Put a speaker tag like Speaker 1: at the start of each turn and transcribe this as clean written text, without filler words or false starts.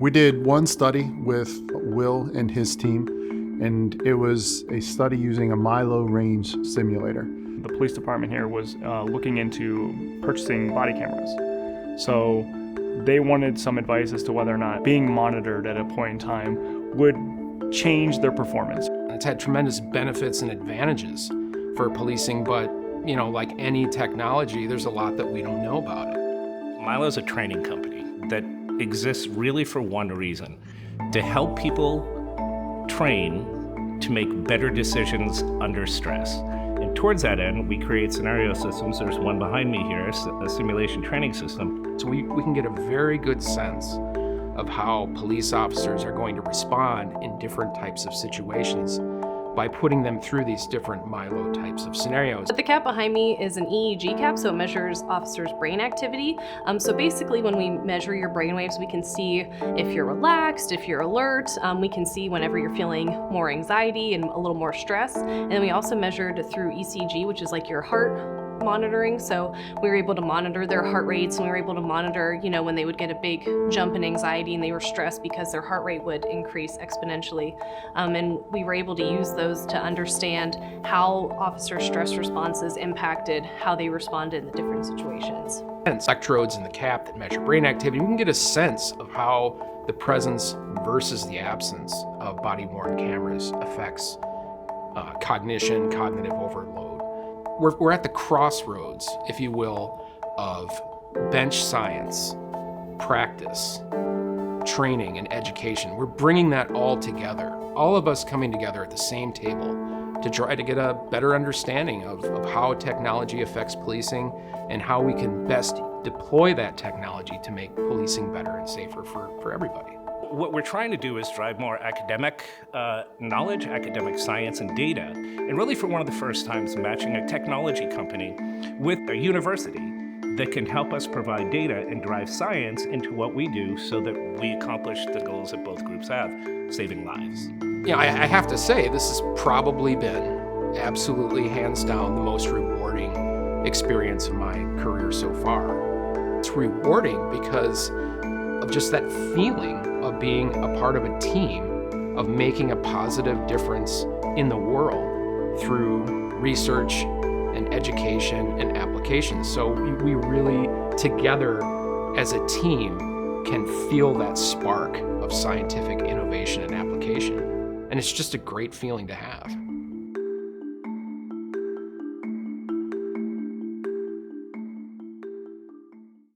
Speaker 1: We did one study with Will and his team, and it was a study using a MILO range simulator.
Speaker 2: The police department here was looking into purchasing body cameras. So they wanted some advice as to whether or not being monitored at a point in time would change their performance.
Speaker 3: It's had tremendous benefits and advantages for policing, but like any technology, there's a lot that we don't know about it.
Speaker 4: MILO is a training company that exists really for one reason: to help people train to make better decisions under stress. And towards that end, we create scenario systems. There's one behind me here, a simulation training system.
Speaker 3: So we can get a very good sense of how police officers are going to respond in different types of situations by putting them through these different MILO types of scenarios.
Speaker 5: The cap behind me is an EEG cap, so it measures officers' brain activity. So basically when we measure your brain waves, we can see if you're relaxed, if you're alert. We can see whenever you're feeling more anxiety and a little more stress. And then we also measured through ECG, which is like your heart monitoring. So we were able to monitor their heart rates, and we were able to monitor, when they would get a big jump in anxiety and they were stressed because their heart rate would increase exponentially. And we were able to use those to understand how officer stress responses impacted how they responded in the different situations.
Speaker 3: And electrodes in the cap that measure brain activity, we can get a sense of how the presence versus the absence of body-worn cameras affects cognition, cognitive overload. We're at the crossroads, if you will, of bench science, practice, training, and education. We're bringing that all together, all of us coming together at the same table to try to get a better understanding of how technology affects policing and how we can best deploy that technology to make policing better and safer for everybody.
Speaker 4: What we're trying to do is drive more academic knowledge, academic science and data, and really for one of the first times matching a technology company with a university that can help us provide data and drive science into what we do so that we accomplish the goals that both groups have, saving lives.
Speaker 3: I have to say, this has probably been absolutely hands down the most rewarding experience of my career so far. It's rewarding because of just that feeling of being a part of a team, of making a positive difference in the world through research and education and application. So we really, together as a team, can feel that spark of scientific innovation and application. And it's just a great feeling to have.